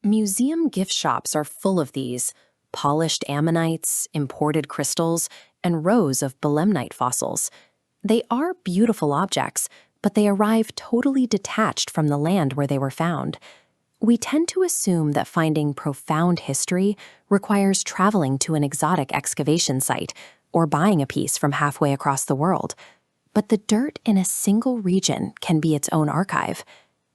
Museum gift shops are full of these polished ammonites, imported crystals, and rows of belemnite fossils. They are beautiful objects, but they arrive totally detached from the land where they were found. We tend to assume that finding profound history requires traveling to an exotic excavation site or buying a piece from halfway across the world. But the dirt in a single region can be its own archive.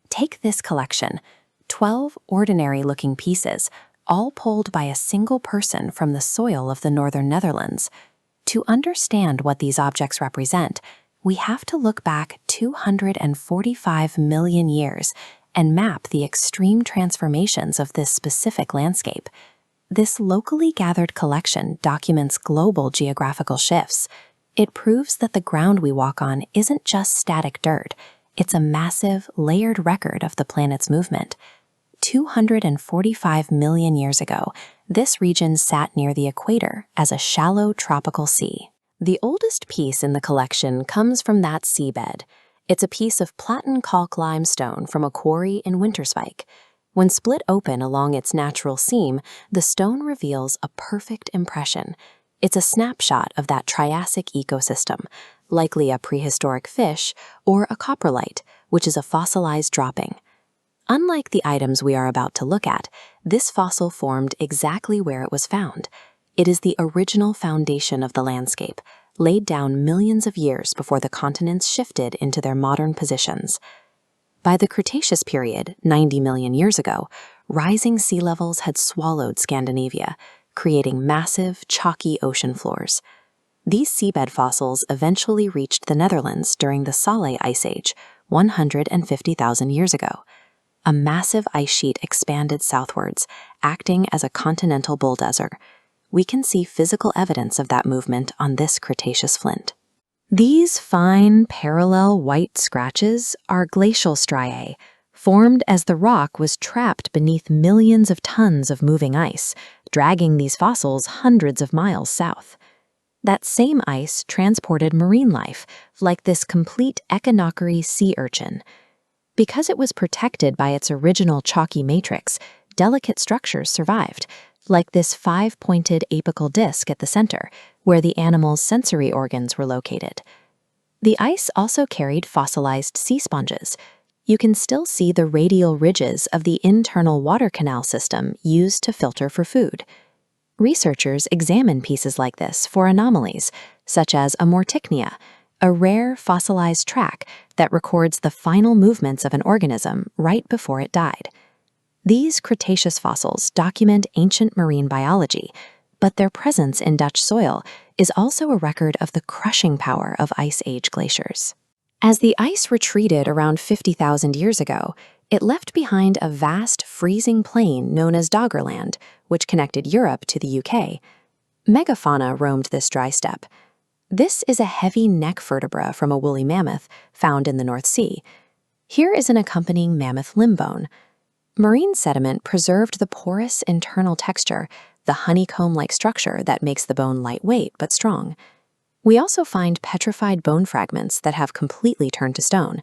Take this collection, 12 ordinary-looking pieces, all pulled by a single person from the soil of the northern Netherlands. To understand what these objects represent, we have to look back 245 million years and map the extreme transformations of this specific landscape. This locally gathered collection documents global geographical shifts. It proves that the ground we walk on isn't just static dirt. It's a massive, layered record of the planet's movement. 245 million years ago, this region sat near the equator as a shallow tropical sea. The oldest piece in the collection comes from that seabed. It's a piece of platen kalk limestone from a quarry in Winterswijk. When split open along its natural seam, the stone reveals a perfect impression. It's a snapshot of that Triassic ecosystem, likely a prehistoric fish or a coprolite, which is a fossilized dropping. Unlike the items we are about to look at, this fossil formed exactly where it was found. It is the original foundation of the landscape, laid down millions of years before the continents shifted into their modern positions. By the Cretaceous period, 90 million years ago, rising sea levels had swallowed Scandinavia, creating massive, chalky ocean floors. These seabed fossils eventually reached the Netherlands during the Sale Ice Age, 150,000 years ago. A massive ice sheet expanded southwards, acting as a continental bulldozer. We can see physical evidence of that movement on this Cretaceous flint. These fine, parallel white scratches are glacial striae, formed as the rock was trapped beneath millions of tons of moving ice, dragging these fossils hundreds of miles south. That same ice transported marine life, like this complete echinockery sea urchin. Because it was protected by its original chalky matrix, delicate structures survived, like this 5-pointed apical disc at the center, where the animal's sensory organs were located. The ice also carried fossilized sea sponges. You can still see the radial ridges of the internal water canal system used to filter for food. Researchers examine pieces like this for anomalies, such as a morticnia, a rare fossilized track that records the final movements of an organism right before it died. These Cretaceous fossils document ancient marine biology, but their presence in Dutch soil is also a record of the crushing power of Ice Age glaciers. As the ice retreated around 50,000 years ago, it left behind a vast freezing plain known as Doggerland, which connected Europe to the UK. Megafauna roamed this dry steppe. This is a heavy neck vertebra from a woolly mammoth found in the North Sea. Here is an accompanying mammoth limb bone. Marine sediment preserved the porous internal texture, the honeycomb-like structure that makes the bone lightweight but strong. We also find petrified bone fragments that have completely turned to stone.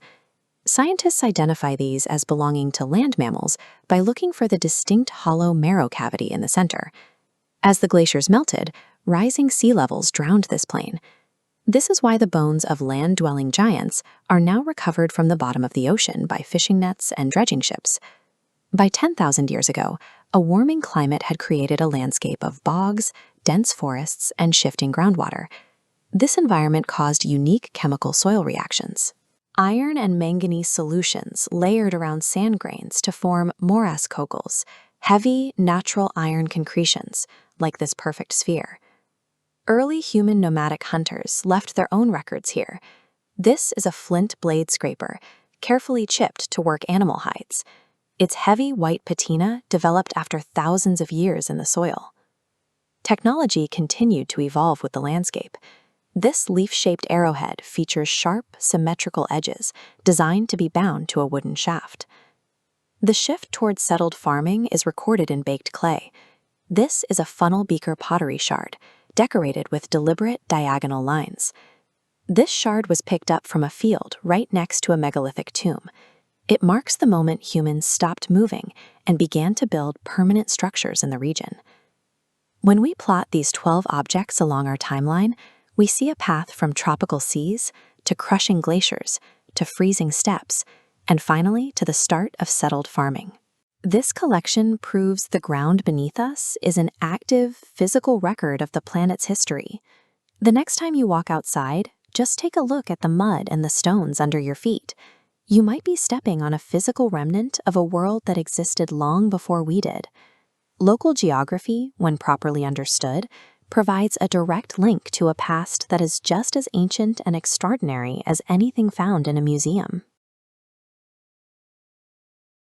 Scientists identify these as belonging to land mammals by looking for the distinct hollow marrow cavity in the center. As the glaciers melted, rising sea levels drowned this plain. This is why the bones of land-dwelling giants are now recovered from the bottom of the ocean by fishing nets and dredging ships. By 10,000 years ago, a warming climate had created a landscape of bogs, dense forests, and shifting groundwater. This environment caused unique chemical soil reactions. Iron and manganese solutions layered around sand grains to form morass kogels, heavy, natural iron concretions, like this perfect sphere. Early human nomadic hunters left their own records here. This is a flint blade scraper, carefully chipped to work animal hides. Its heavy white patina developed after thousands of years in the soil. Technology continued to evolve with the landscape. This leaf-shaped arrowhead features sharp, symmetrical edges designed to be bound to a wooden shaft. The shift towards settled farming is recorded in baked clay. This is a funnel beaker pottery shard, decorated with deliberate diagonal lines. This shard was picked up from a field right next to a megalithic tomb. It marks the moment humans stopped moving and began to build permanent structures in the region. When we plot these 12 objects along our timeline, we see a path from tropical seas to crushing glaciers to freezing steppes, and finally to the start of settled farming. This collection proves the ground beneath us is an active, physical record of the planet's history. The next time you walk outside, just take a look at the mud and the stones under your feet. You might be stepping on a physical remnant of a world that existed long before we did. Local geography, when properly understood, provides a direct link to a past that is just as ancient and extraordinary as anything found in a museum.